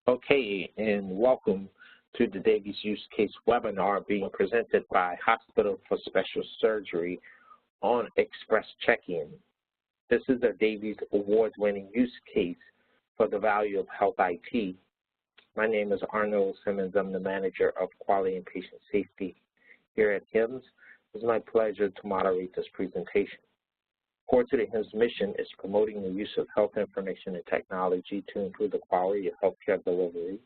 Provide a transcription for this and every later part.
Okay, and welcome to the Davies Use Case webinar being presented by Hospital for Special Surgery on Express Check-In. This is a Davies award-winning use case for the value of health IT. My name is Arnold Simmons. I'm the Manager of Quality and Patient Safety here at HIMSS. It's my pleasure to moderate this presentation. Core to the HIMSS mission is promoting the use of health information and technology to improve the quality of healthcare delivery.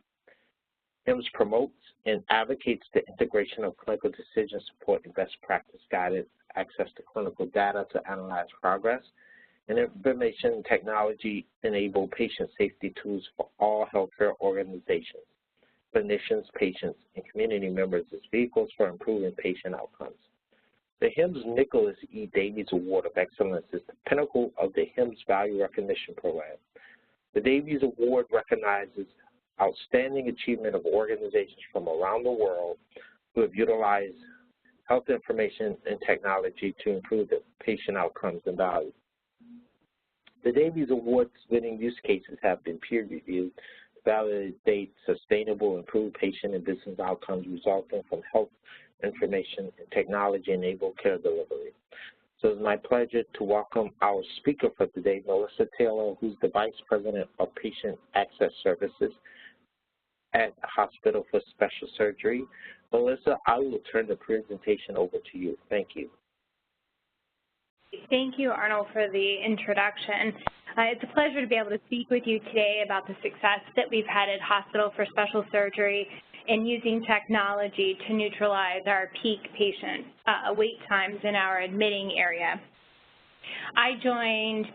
HIMSS promotes and advocates the integration of clinical decision support and best practice guided access to clinical data to analyze progress, and information technology enable patient safety tools for all healthcare organizations, clinicians, patients, and community members as vehicles for improving patient outcomes. The HIMSS Nicholas E. Davies Award of Excellence is the pinnacle of the HIMSS Value Recognition Program. The Davies Award recognizes outstanding achievement of organizations from around the world who have utilized health information and technology to improve the patient outcomes and value. The Davies Award's winning use cases have been peer-reviewed to validate sustainable, improved patient and business outcomes resulting from health information and technology-enabled care delivery. So it's my pleasure to welcome our speaker for today, Melissa Taylor, who's the Vice President of Patient Access Services at Hospital for Special Surgery. Melissa, I will turn the presentation over to you. Thank you. Thank you, Arnold, for the introduction. It's a pleasure to be able to speak with you today about the success that we've had at Hospital for Special Surgery in using technology to neutralize our peak patient wait times in our admitting area. I joined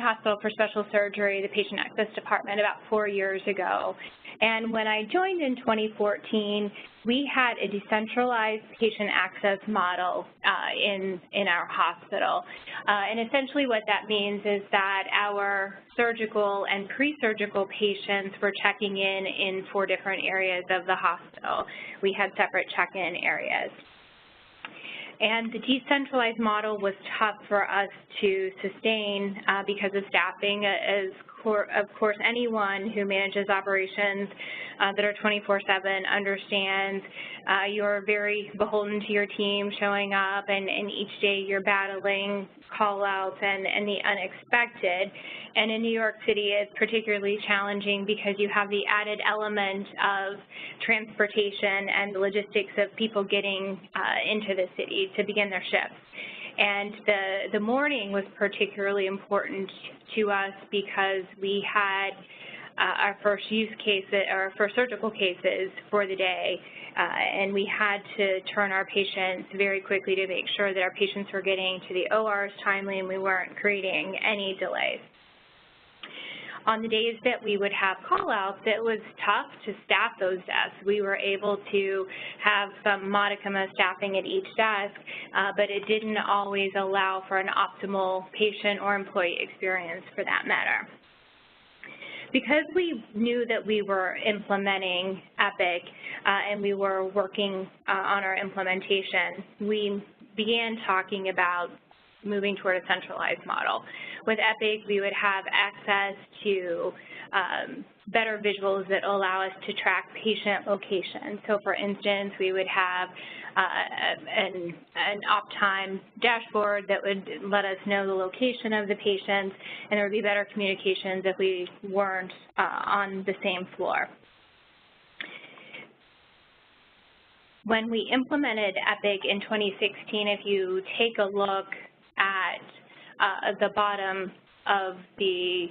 Hospital for Special Surgery, the Patient Access Department, about 4 years ago. And when I joined in 2014, we had a decentralized patient access model in our hospital. And essentially what that means is that our surgical and pre-surgical patients were checking in 4 different areas of the hospital. We had separate check-in areas. And the decentralized model was tough for us to sustain because of staffing. Of course, anyone who manages operations that are 24/7 understands you're very beholden to your team showing up, and each day you're battling call-outs and the unexpected. And in New York City, it's particularly challenging because you have the added element of transportation and the logistics of people getting into the city to begin their shifts. And the morning was particularly important to us because we had our first use case, our first surgical cases for the day, and we had to turn our patients very quickly to make sure that our patients were getting to the ORs timely and we weren't creating any delays. On the days that we would have call-outs, it was tough to staff those desks. We were able to have some modicum of staffing at each desk, but it didn't always allow for an optimal patient or employee experience for that matter. Because we knew that we were implementing Epic and we were working on our implementation, we began talking about moving toward a centralized model. With Epic, we would have access to better visuals that allow us to track patient location. So for instance, we would have an op-time dashboard that would let us know the location of the patients, and there would be better communications if we weren't on the same floor. When we implemented Epic in 2016, if you take a look at the bottom of the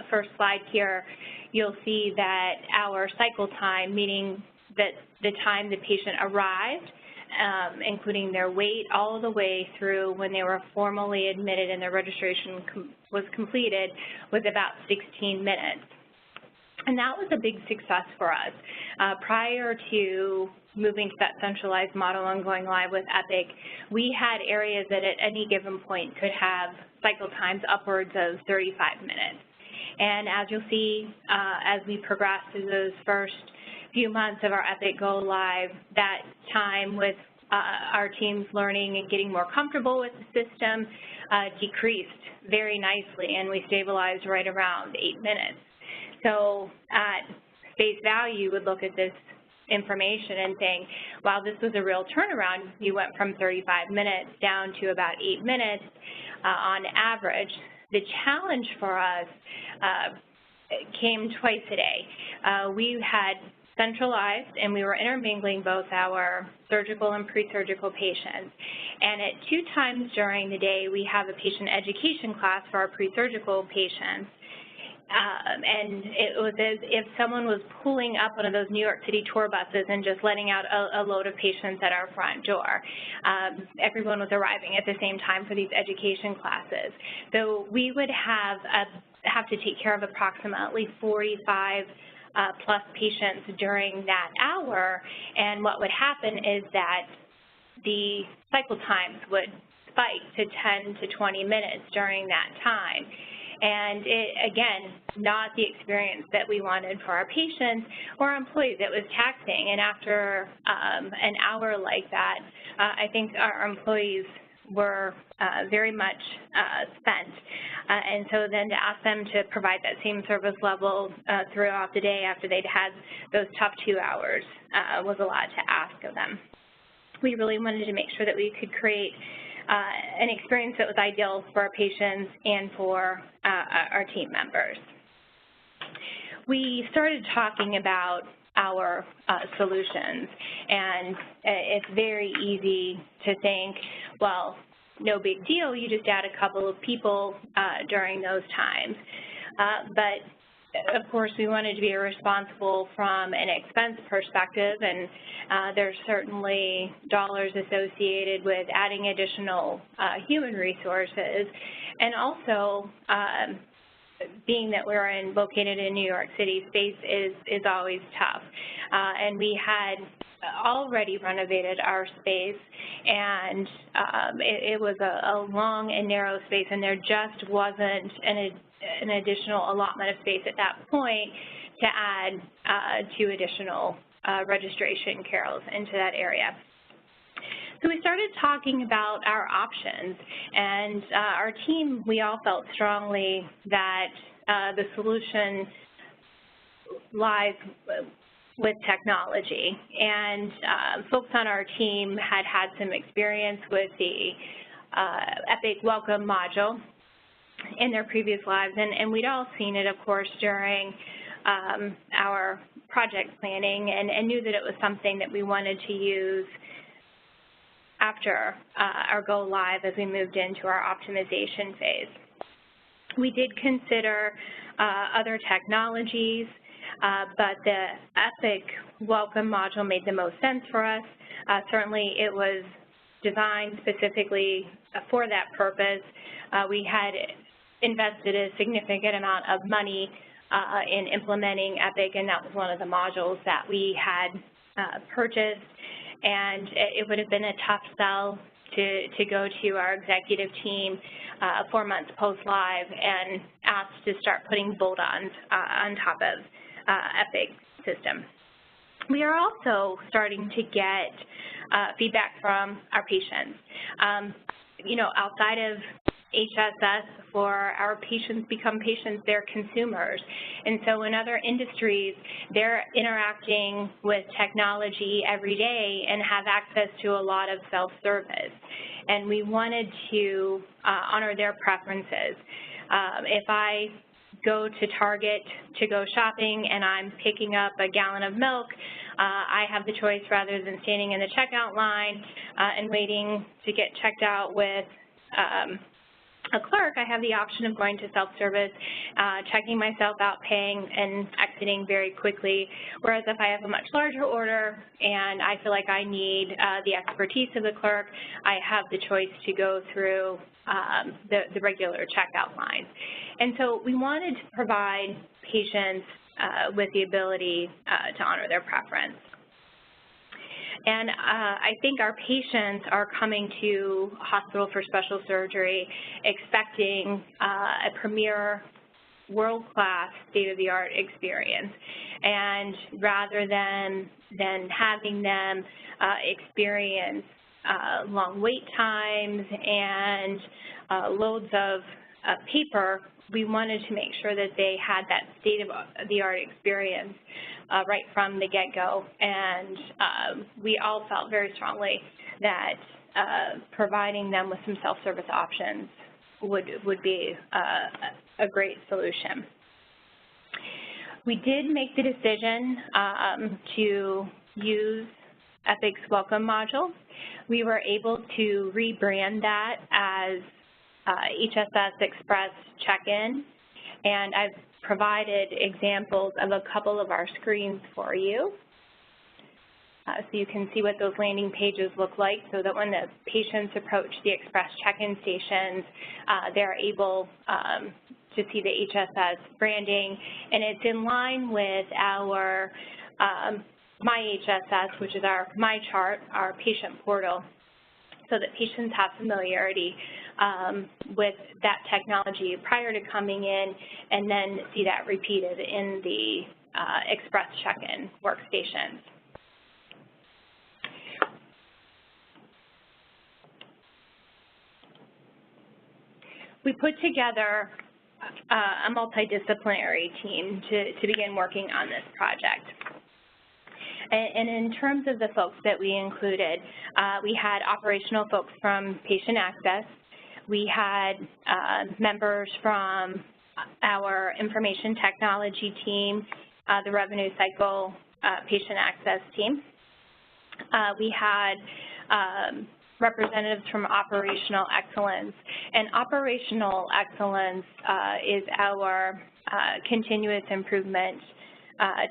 first slide here, you'll see that our cycle time, meaning that the time the patient arrived, including their wait all the way through when they were formally admitted and their registration was completed, was about 16 minutes. And that was a big success for us. Prior to moving to that centralized model and going live with Epic, we had areas that at any given point could have cycle times upwards of 35 minutes. And as you'll see, as we progress through those first few months of our Epic Go Live, that time with our teams learning and getting more comfortable with the system decreased very nicely, and we stabilized right around 8 minutes. So at face value, you would look at this information and saying, wow, this was a real turnaround. You went from 35 minutes down to about 8 minutes on average. The challenge for us came twice a day. We had centralized, and we were intermingling both our surgical and pre-surgical patients. And at 2 times during the day, we have a patient education class for our pre-surgical patients. And it was as if someone was pulling up one of those New York City tour buses and just letting out a load of patients at our front door. Everyone was arriving at the same time for these education classes. So we would have to take care of approximately 45 plus patients during that hour, and what would happen is that the cycle times would spike to 10 to 20 minutes during that time. And it, again, not the experience that we wanted for our patients or our employees. It was taxing, and after an hour like that, I think our employees were very much spent. And so then to ask them to provide that same service level throughout the day after they'd had those tough 2 hours was a lot to ask of them. We really wanted to make sure that we could create an experience that was ideal for our patients and for our team members. We started talking about our solutions, and it's very easy to think, well, no big deal, you just add a couple of people during those times. But of course, we wanted to be responsible from an expense perspective, and there's certainly dollars associated with adding additional human resources, and also being that we're located in New York City, space is always tough. And we had already renovated our space, and it was a long and narrow space, and there just wasn't an additional allotment of space at that point to add 2 additional registration carrels into that area. So we started talking about our options, and our team, we all felt strongly that the solution lies with technology. And folks on our team had some experience with the Epic Welcome module in their previous lives, and we'd all seen it, of course, during our project planning, and knew that it was something that we wanted to use after our go live as we moved into our optimization phase. We did consider other technologies, but the Epic Welcome module made the most sense for us. Certainly it was designed specifically for that purpose. We had invested a significant amount of money in implementing Epic, and that was one of the modules that we had purchased. And it would have been a tough sell to go to our executive team 4 months post-live and ask to start putting bolt-ons on top of Epic system. We are also starting to get feedback from our patients. You know, outside of HSS, for our patients become patients, they're consumers. And so in other industries, they're interacting with technology every day and have access to a lot of self-service. And we wanted to honor their preferences. If I go to Target to go shopping and I'm picking up a gallon of milk, I have the choice, rather than standing in the checkout line and waiting to get checked out with a clerk, I have the option of going to self-service, checking myself out, paying, and exiting very quickly. Whereas if I have a much larger order and I feel like I need the expertise of the clerk, I have the choice to go through the regular checkout line. And so we wanted to provide patients with the ability to honor their preference. And I think our patients are coming to Hospital for Special Surgery expecting a premier, world-class, state-of-the-art experience. And rather than having them experience long wait times and loads of paper we wanted to make sure that they had that state-of-the-art experience right from the get-go, and we all felt very strongly that providing them with some self-service options would be a great solution. We did make the decision to use Epic's Welcome module. We were able to rebrand that as HSS Express Check-in, and I've provided examples of a couple of our screens for you. So you can see what those landing pages look like, so that when the patients approach the Express Check-in stations, they're able to see the HSS branding, and it's in line with our My HSS, which is our MyChart, our patient portal, so that patients have familiarity with that technology prior to coming in, and then see that repeated in the Express Check-in workstations. We put together a multidisciplinary team to begin working on this project. And in terms of the folks that we included, we had operational folks from Patient Access. We had members from our information technology team, the revenue cycle patient access team. We had representatives from operational excellence, and operational excellence is our continuous improvement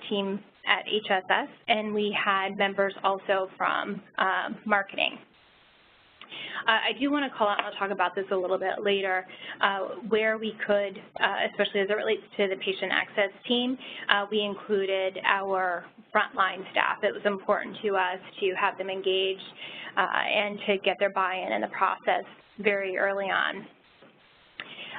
team at HSS, and we had members also from marketing. I do want to call out, and I'll talk about this a little bit later, where we could, especially as it relates to the patient access team, we included our frontline staff. It was important to us to have them engaged and to get their buy-in in the process very early on.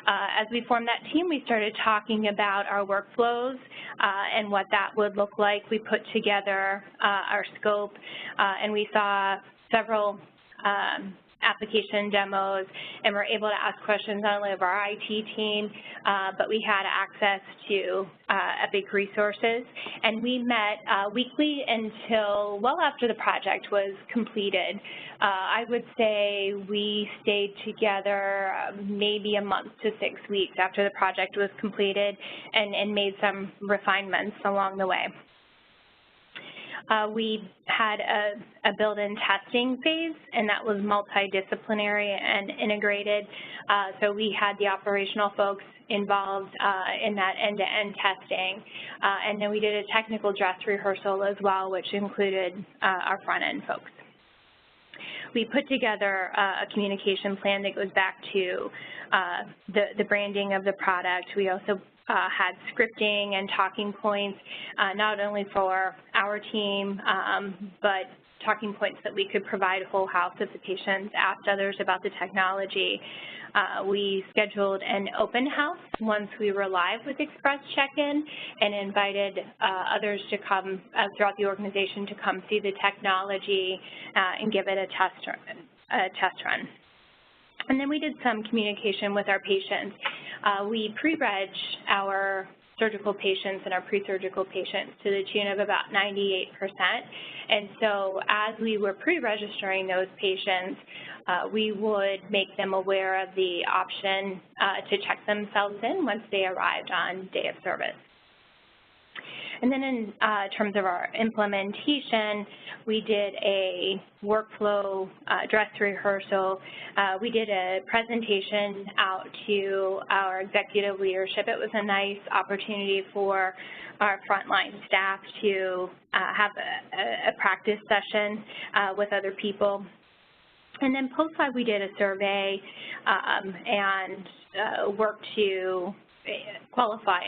As we formed that team, we started talking about our workflows and what that would look like. We put together our scope, and we saw several application demos, and we're able to ask questions not only of our IT team, but we had access to Epic resources, and we met weekly until well after the project was completed. I would say we stayed together maybe a month to 6 weeks after the project was completed, and made some refinements along the way. We had a build-in testing phase, and that was multidisciplinary and integrated. So we had the operational folks involved in that end-to-end testing. And then we did a technical dress rehearsal as well, which included our front-end folks. We put together a communication plan that goes back to the branding of the product. We also had scripting and talking points, not only for our team, but talking points that we could provide whole house if the patients asked others about the technology. We scheduled an open house once we were live with Express Check-in, and invited others to come throughout the organization to come see the technology and give it a test run. And then we did some communication with our patients. We pre-reg our surgical patients and our pre-surgical patients to the tune of about 98%. And so as we were pre-registering those patients, we would make them aware of the option to check themselves in once they arrived on day of service. And then in terms of our implementation, we did a workflow dress rehearsal. We did a presentation out to our executive leadership. It was a nice opportunity for our frontline staff to have a practice session with other people. And then post-live, we did a survey and worked to qualify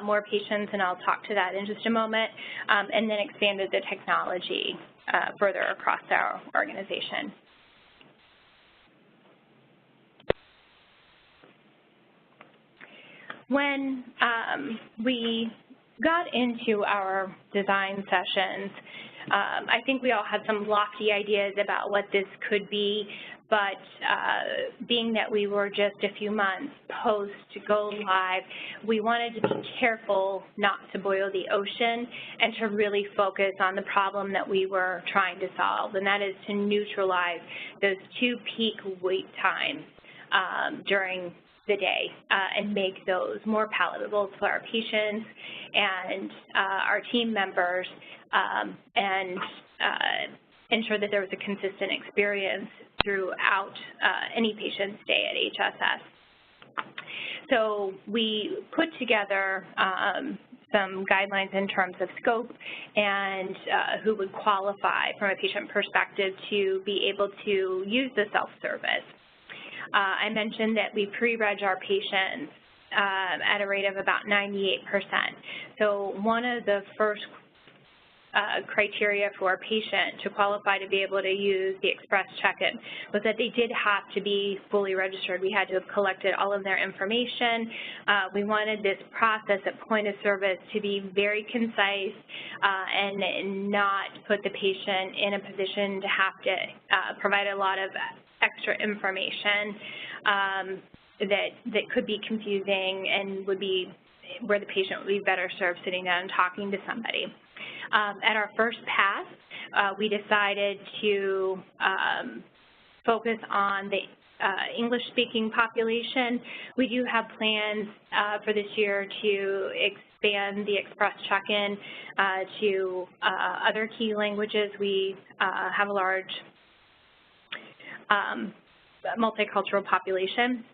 more patients, and I'll talk to that in just a moment, and then expanded the technology further across our organization. When we got into our design sessions, I think we all had some lofty ideas about what this could be, but being that we were just a few months post go live, we wanted to be careful not to boil the ocean and to really focus on the problem that we were trying to solve, and that is to neutralize those 2 peak wait times during the day and make those more palatable for our patients and our team members, and ensure that there was a consistent experience throughout any patient's stay at HSS. So we put together some guidelines in terms of scope and who would qualify from a patient perspective to be able to use the self-service. I mentioned that we pre-reg our patients at a rate of about 98%. So one of the first criteria for a patient to qualify to be able to use the Express Check-In was that they did have to be fully registered. We had to have collected all of their information. We wanted this process at point of service to be very concise and not put the patient in a position to have to provide a lot of extra information that could be confusing and would be where the patient would be better served sitting down and talking to somebody. At our first pass, we decided to focus on the English-speaking population. We do have plans for this year to expand the Express Check-In to other key languages. We have a large multicultural population.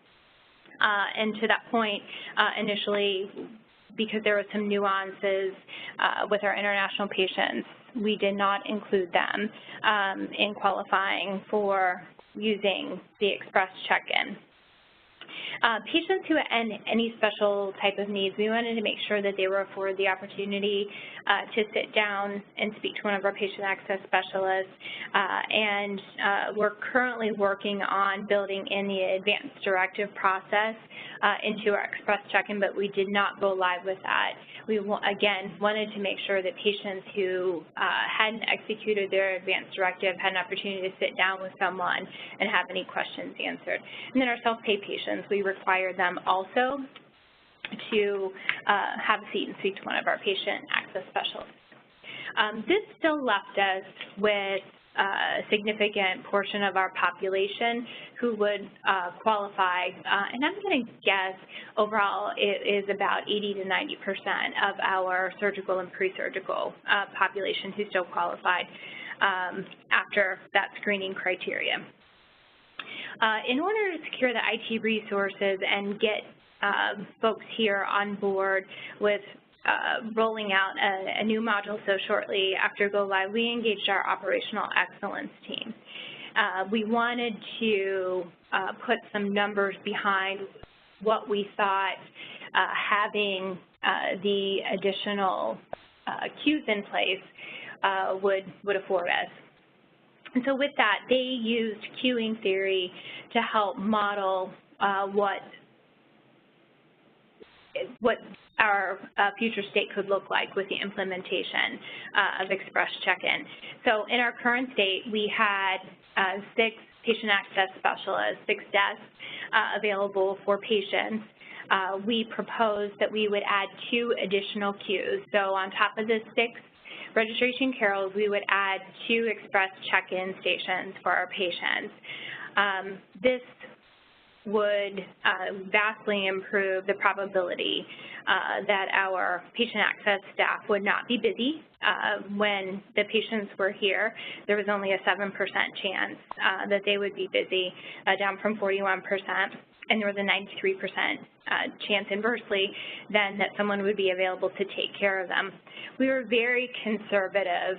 And to that point, initially, because there were some nuances with our international patients, we did not include them in qualifying for using the Express Check-In. Patients who had any special type of needs, we wanted to make sure that they were afforded the opportunity to sit down and speak to one of our patient access specialists, and we're currently working on building in the advanced directive process into our Express Check-In, but we did not go live with that. We, again, wanted to make sure that patients who hadn't executed their advanced directive had an opportunity to sit down with someone and have any questions answered. And then our self-pay patients, we require them also to have a seat and speak to one of our patient access specialists. This still left us with a significant portion of our population who would qualify, and I'm going to guess overall it is about 80 to 90% of our surgical and pre-surgical population who still qualified after that screening criteria. In order to secure the IT resources and get folks here on board with rolling out a new module so shortly after go live, we engaged our operational excellence team. We wanted to put some numbers behind what we thought having the additional queues in place would afford us. And so with that, they used queuing theory to help model what our future state could look like with the implementation of Express Check-In. So in our current state, we had 6 patient access specialists, 6 desks available for patients. We proposed that we would add 2 additional queues. So on top of the 6 registration carrels, we would add 2 Express Check-In stations for our patients. This would vastly improve the probability that our patient access staff would not be busy. When the patients were here, there was only a 7% chance that they would be busy, down from 41%, and there was a 93% chance inversely then that someone would be available to take care of them. We were very conservative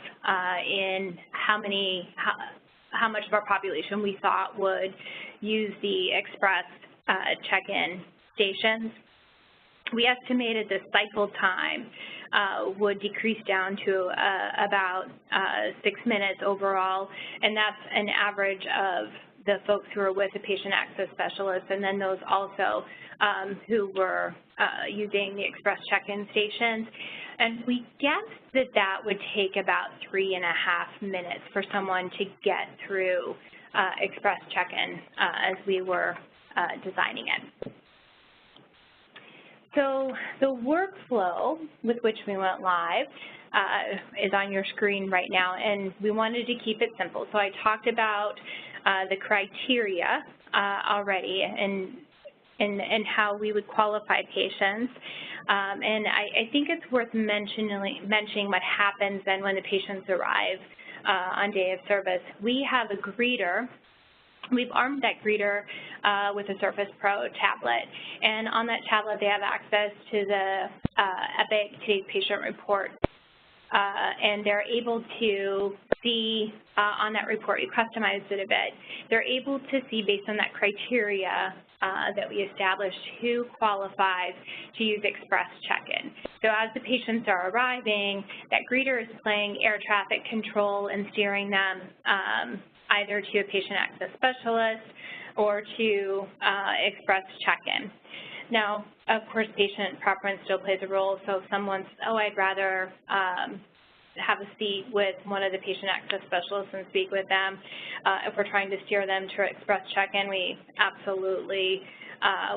in how much of our population we thought would use the Express Check-In stations. We estimated the cycle time would decrease down to about 6 minutes overall, and that's an average of the folks who are with the patient access specialist, and then those also who were using the Express Check-In stations. And we guessed that that would take about 3.5 minutes for someone to get through Express check-in as we were designing it. So the workflow with which we went live is on your screen right now, and we wanted to keep it simple. So I talked about the criteria already and how we would qualify patients. And I think it's worth mentioning what happens then when the patients arrive on day of service. We have a greeter. We've armed that greeter with a Surface Pro tablet, and on that tablet they have access to the Epic Today's Patient Report, and they're able to see on that report, we customized it a bit, they're able to see based on that criteria that we established who qualifies to use Express check-in. So as the patients are arriving, that greeter is playing air traffic control and steering them either to a patient access specialist or to Express check-in. Now, of course, patient preference still plays a role, so if someone's, oh, I'd rather have a seat with one of the patient access specialists and speak with them. If we're trying to steer them to Express check-in, we absolutely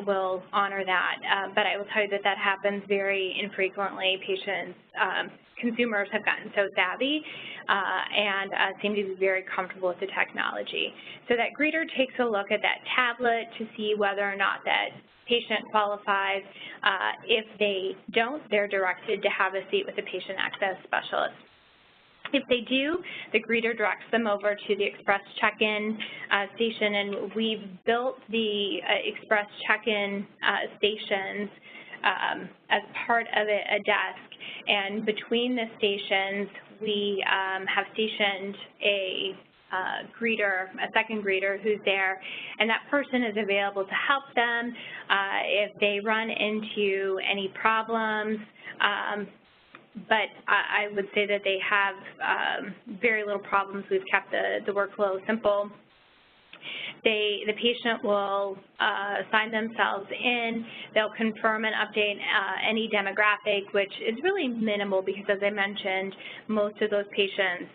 will honor that. But I will tell you that that happens very infrequently. Patients, consumers have gotten so savvy and seem to be very comfortable with the technology. So that greeter takes a look at that tablet to see whether or not that patient qualifies. If they don't, they're directed to have a seat with a patient access specialist. If they do, the greeter directs them over to the Express check-in station, and we've built the Express check-in stations as part of a desk, and between the stations, we have stationed a second greeter who's there, and that person is available to help them if they run into any problems. But I would say that they have very little problems. We've kept the workflow simple. The patient will sign themselves in. They'll confirm and update any demographic, which is really minimal because, as I mentioned, most of those patients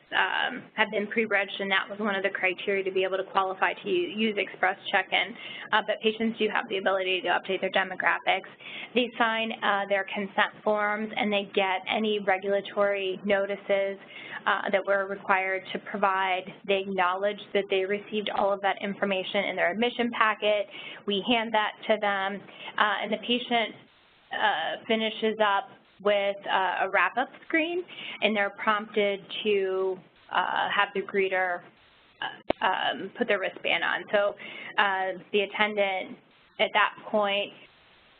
have been pre-registered, and that was one of the criteria to be able to qualify to use Express check-in. But patients do have the ability to update their demographics. They sign their consent forms, and they get any regulatory notices that we're required to provide. They acknowledge that they received all of that information in their admission packet. We hand that to them, and the patient finishes up with a wrap-up screen, and they're prompted to have the greeter put their wristband on. So the attendant, at that point,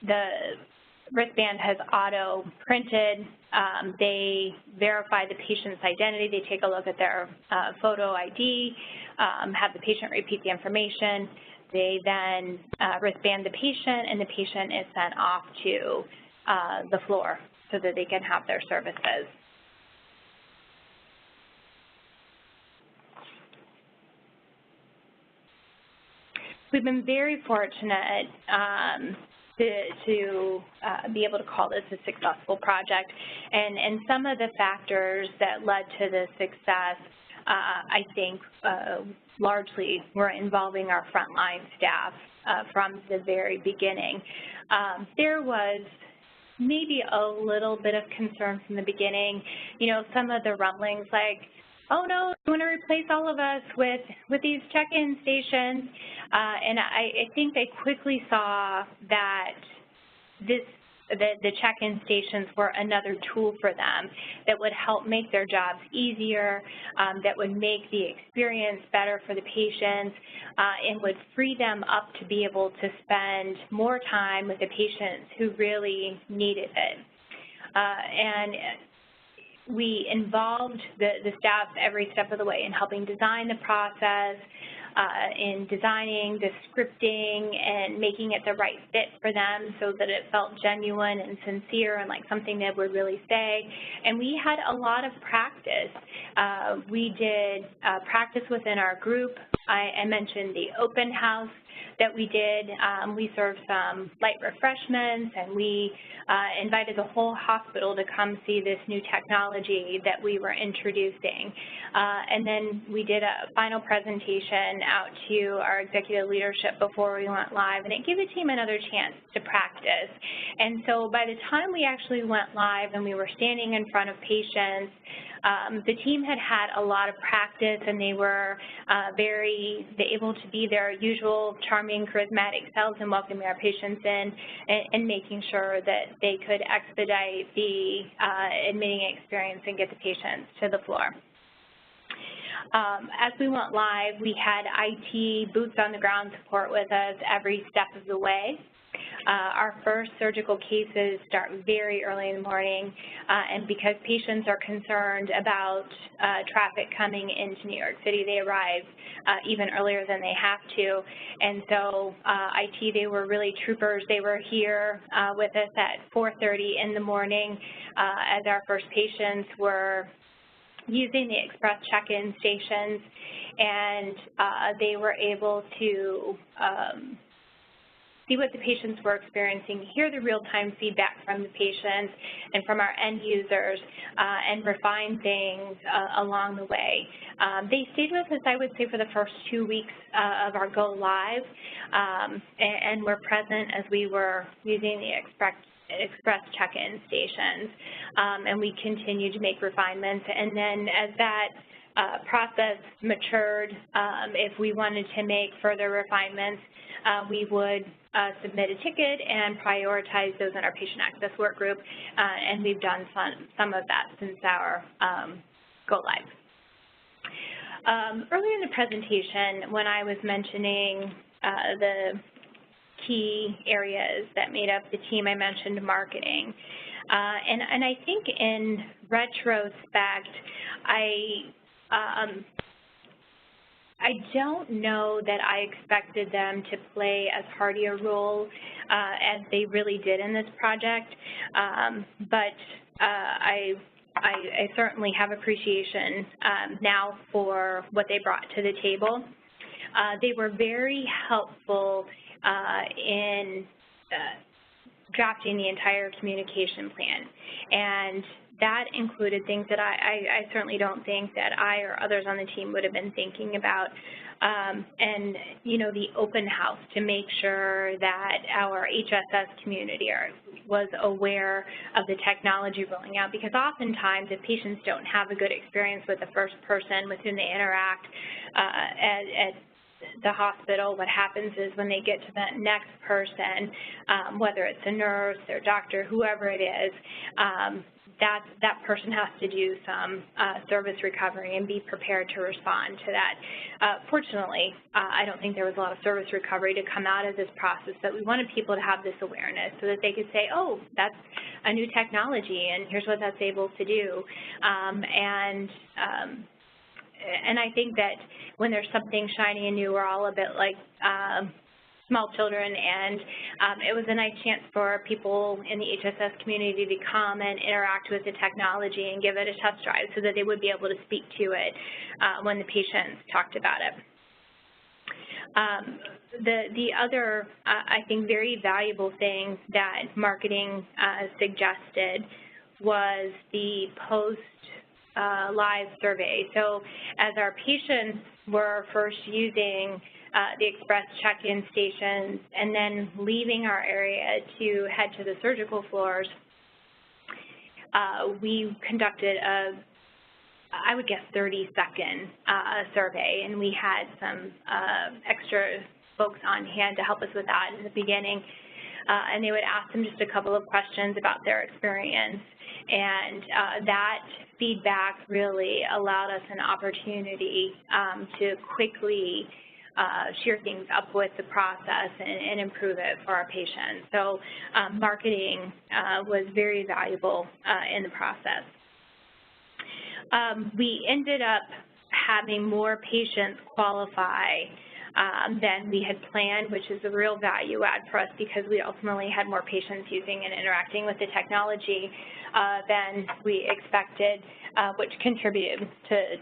the wristband has auto-printed. They verify the patient's identity. They take a look at their photo ID, have the patient repeat the information. They then wristband the patient, and the patient is sent off to the floor so that they can have their services. We've been very fortunate to be able to call this a successful project, and some of the factors that led to the success, I think, largely were involving our frontline staff from the very beginning. There was maybe a little bit of concern from the beginning. You know, some of the rumblings like, oh no, you want to replace all of us with these check-in stations, and I think they quickly saw that the check-in stations were another tool for them that would help make their jobs easier, that would make the experience better for the patients, and would free them up to be able to spend more time with the patients who really needed it. And we involved the staff every step of the way in helping design the process, in designing the scripting and making it the right fit for them so that it felt genuine and sincere and like something they would really say. And we had a lot of practice. We did practice within our group. I mentioned the open house that we did. We served some light refreshments, and we invited the whole hospital to come see this new technology that we were introducing. And then we did a final presentation out to our executive leadership before we went live, and it gave the team another chance to practice. And so by the time we actually went live and we were standing in front of patients, the team had had a lot of practice, and they were able to be their usual charming, charismatic selves and welcoming our patients in and making sure that they could expedite the admitting experience and get the patients to the floor. As we went live, we had IT boots on the ground support with us every step of the way. Our first surgical cases start very early in the morning, and because patients are concerned about traffic coming into New York City, they arrive even earlier than they have to. And so IT, they were really troopers. They were here with us at 4:30 in the morning as our first patients were using the express check-in stations, and they were able to see what the patients were experiencing, hear the real-time feedback from the patients and from our end users, and refine things along the way. They stayed with us, I would say, for the first 2 weeks of our go live, and were present as we were using the express check-in stations, and we continued to make refinements. And then as that process matured, if we wanted to make further refinements, we would submit a ticket and prioritize those in our patient access work group, and we've done some of that since our go live. Earlier in the presentation, when I was mentioning the key areas that made up the team, I mentioned marketing. And I think in retrospect, I don't know that I expected them to play as hearty a role as they really did in this project, but I certainly have appreciation now for what they brought to the table. They were very helpful in drafting the entire communication plan, and that included things that I certainly don't think that I or others on the team would have been thinking about. And, you know, the open house to make sure that our HSS community was aware of the technology rolling out, because oftentimes if patients don't have a good experience with the first person with whom they interact at the hospital, what happens is when they get to that next person, whether it's a nurse, their doctor, whoever it is, that person has to do some service recovery and be prepared to respond to that. Fortunately, I don't think there was a lot of service recovery to come out of this process, but we wanted people to have this awareness so that they could say, oh, that's a new technology and here's what that's able to do. And I think that when there's something shiny and new, we're all a bit like small children, and it was a nice chance for people in the HSS community to come and interact with the technology and give it a test drive so that they would be able to speak to it when the patients talked about it. The other, I think, very valuable thing that marketing suggested was the post-live survey. So as our patients were first using the express check-in stations and then leaving our area to head to the surgical floors, we conducted I would guess, 30-second survey, and we had some extra folks on hand to help us with that in the beginning, and they would ask them just a couple of questions about their experience, and that feedback really allowed us an opportunity to quickly share things up with the process and improve it for our patients. So marketing was very valuable in the process. We ended up having more patients qualify than we had planned, which is a real value add for us because we ultimately had more patients using and interacting with the technology than we expected, which contributed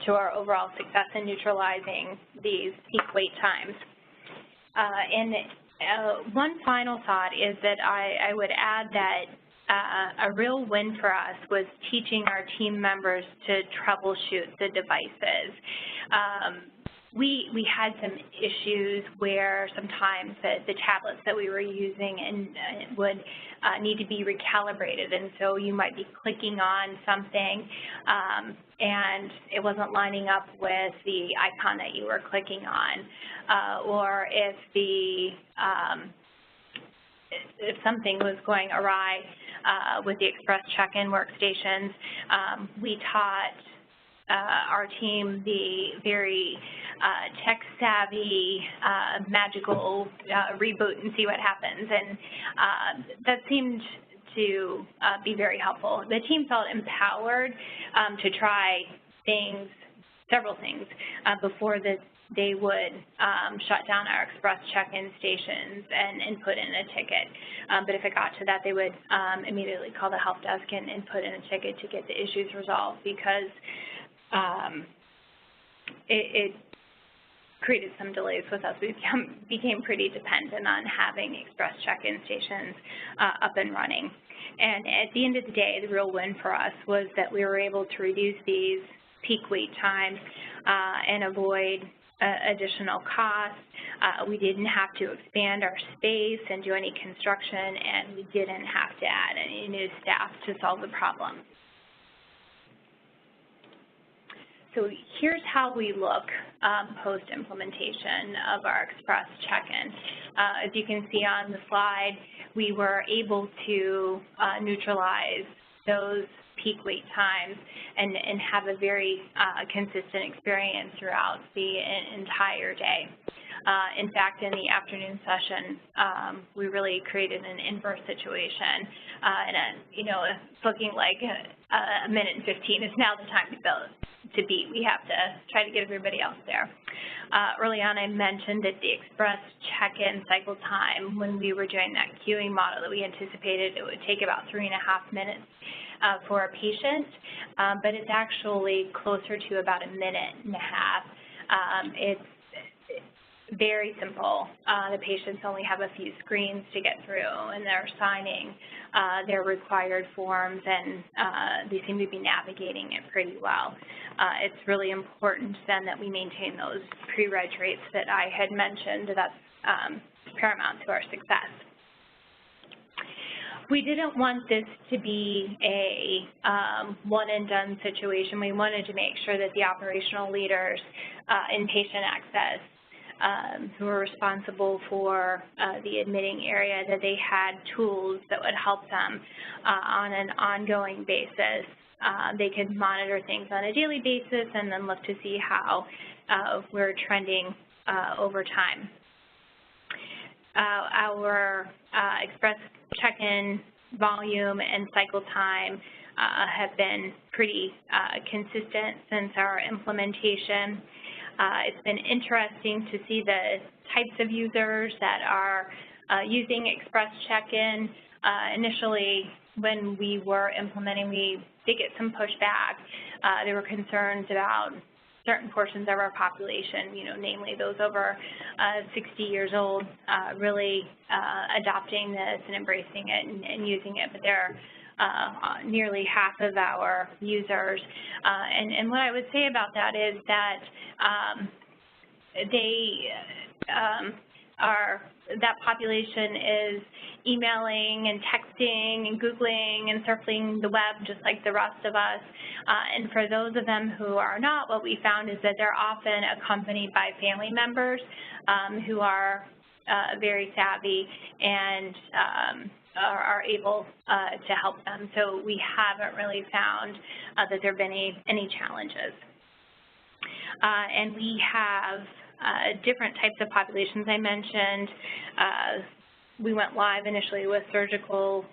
to our overall success in neutralizing these peak wait times. One final thought is that I would add that a real win for us was teaching our team members to troubleshoot the devices. We had some issues where sometimes the tablets that we were using would need to be recalibrated, and so you might be clicking on something and it wasn't lining up with the icon that you were clicking on, or if something was going awry with the Express check-in workstations. We taught our team the very tech-savvy, magical reboot and see what happens, and that seemed to be very helpful. The team felt empowered to try several things, before they would shut down our Express check-in stations and put in a ticket. But if it got to that, they would immediately call the help desk and put in a ticket to get the issues resolved, because it created some delays with us. We became pretty dependent on having Express check-in stations up and running. And at the end of the day, the real win for us was that we were able to reduce these peak wait times and avoid additional costs. We didn't have to expand our space and do any construction, and we didn't have to add any new staff to solve the problem. So here's how we look post-implementation of our Express check-in. As you can see on the slide, we were able to neutralize those peak wait times and have a very consistent experience throughout the entire day. In fact, in the afternoon session, we really created an inverse situation, and it's looking like a minute and 15 is now the time to beat. We have to try to get everybody else there. Early on, I mentioned that the Express check-in cycle time, when we were doing that queuing model, that we anticipated it would take about 3.5 minutes for a patient, but it's actually closer to about 1.5 minutes. It's very simple. The patients only have a few screens to get through, and they're signing their required forms, and they seem to be navigating it pretty well. It's really important then that we maintain those pre-reg rates that I had mentioned. That's paramount to our success. We didn't want this to be a one-and-done situation. We wanted to make sure that the operational leaders in patient access who were responsible for the admitting area, that they had tools that would help them on an ongoing basis. They could monitor things on a daily basis and then look to see how we're trending over time. Our Express check-in volume and cycle time have been pretty consistent since our implementation. It's been interesting to see the types of users that are using Express check-in. Initially, when we were implementing, we did get some pushback. There were concerns about certain portions of our population, namely those over 60 years old, really adopting this and embracing it and using it, but they're nearly half of our users. And what I would say about that is that that population is emailing and texting and Googling and surfing the web just like the rest of us. And for those of them who are not, what we found is that they're often accompanied by family members who are very savvy and are able to help them. So we haven't really found that there have been any challenges. And we have different types of populations I mentioned. We went live initially with surgical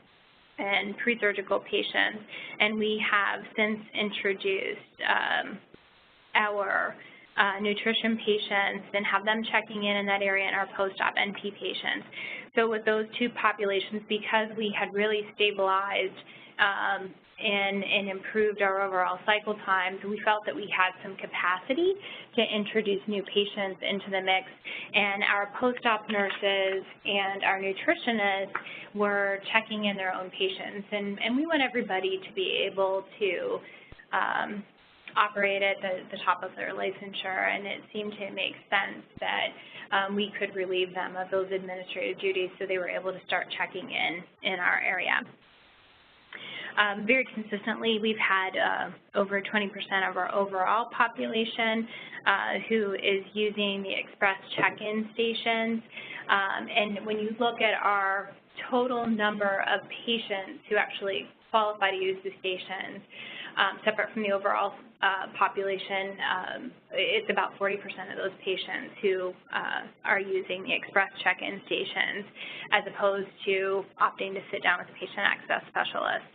and pre-surgical patients, and we have since introduced our nutrition patients and have them checking in that area, and our post-op NP patients. So with those two populations, because we had really stabilized and improved our overall cycle times, we felt that we had some capacity to introduce new patients into the mix, and our post-op nurses and our nutritionists were checking in their own patients, and we want everybody to be able to operate at the top of their licensure, and it seemed to make sense that we could relieve them of those administrative duties so they were able to start checking in our area. Very consistently, we've had over 20% of our overall population who is using the express check-in stations. And when you look at our total number of patients who actually qualify to use the stations, separate from the overall population, it's about 40% of those patients who are using the express check-in stations as opposed to opting to sit down with a patient access specialist.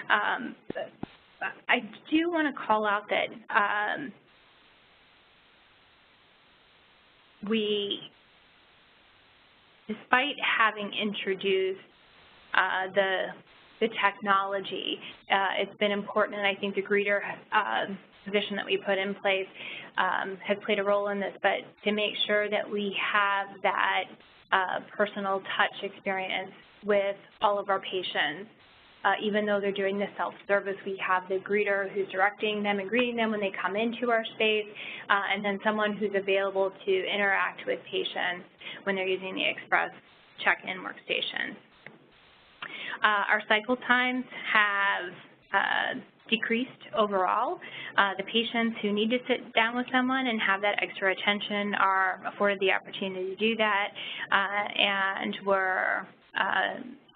I do want to call out that we, despite having introduced the technology, it's been important, and I think the greeter position that we put in place has played a role in this, but to make sure that we have that personal touch experience with all of our patients. Even though they're doing the self-service, we have the greeter who's directing them and greeting them when they come into our space, and then someone who's available to interact with patients when they're using the express check-in workstation. Our cycle times have decreased overall. The patients who need to sit down with someone and have that extra attention are afforded the opportunity to do that, and we're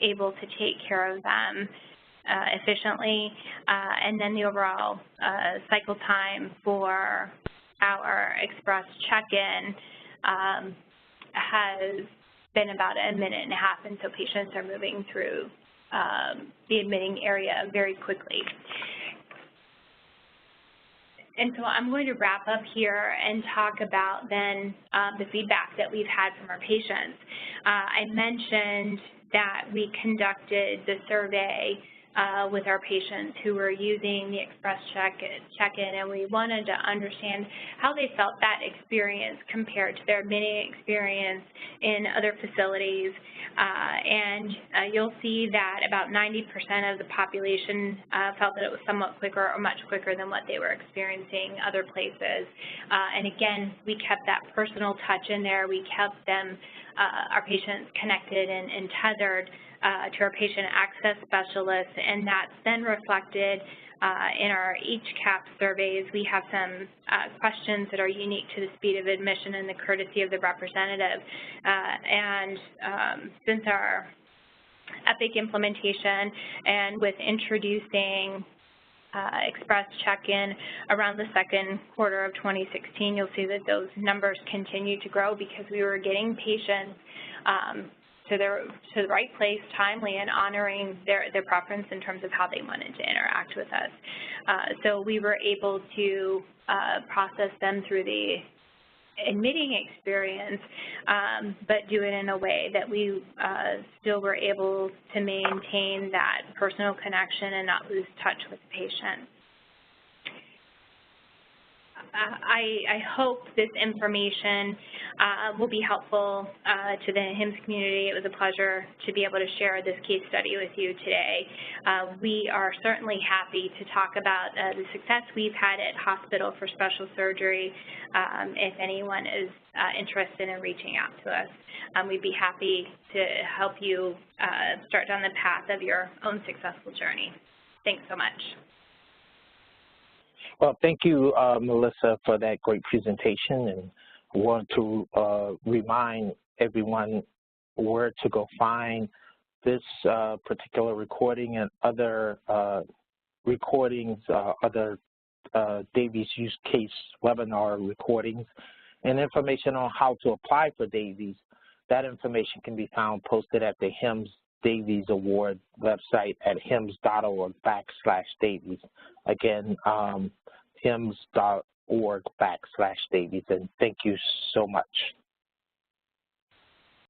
able to take care of them efficiently, and then the overall cycle time for our express check-in has been about a minute and a half, and so patients are moving through the admitting area very quickly. And so I'm going to wrap up here and talk about then the feedback that we've had from our patients. I mentioned that we conducted the survey with our patients who were using the express check-in, and we wanted to understand how they felt that experience compared to their admitting experience in other facilities. And you'll see that about 90% of the population felt that it was somewhat quicker or much quicker than what they were experiencing other places. And again, we kept that personal touch in there. We kept them, our patients, connected and tethered to our patient access specialists, and that's then reflected in our HCAP surveys. We have some questions that are unique to the speed of admission and the courtesy of the representative. Since our EPIC implementation and with introducing express check-in around the second quarter of 2016, you'll see that those numbers continue to grow because we were getting patients to the right place timely and honoring their preference in terms of how they wanted to interact with us. So we were able to process them through the admitting experience, but do it in a way that we still were able to maintain that personal connection and not lose touch with the patient. I hope this information will be helpful to the HIMSS community. It was a pleasure to be able to share this case study with you today. We are certainly happy to talk about the success we've had at Hospital for Special Surgery. If anyone is interested in reaching out to us, we'd be happy to help you start down the path of your own successful journey. Thanks so much. Well, thank you, Melissa, for that great presentation, and I want to remind everyone where to go find this particular recording and other recordings, other Davies use case webinar recordings, and information on how to apply for Davies. That information can be found posted at the HIMSS Davies Award website at hims.org/Davies. Again, hims.org/Davies, and thank you so much.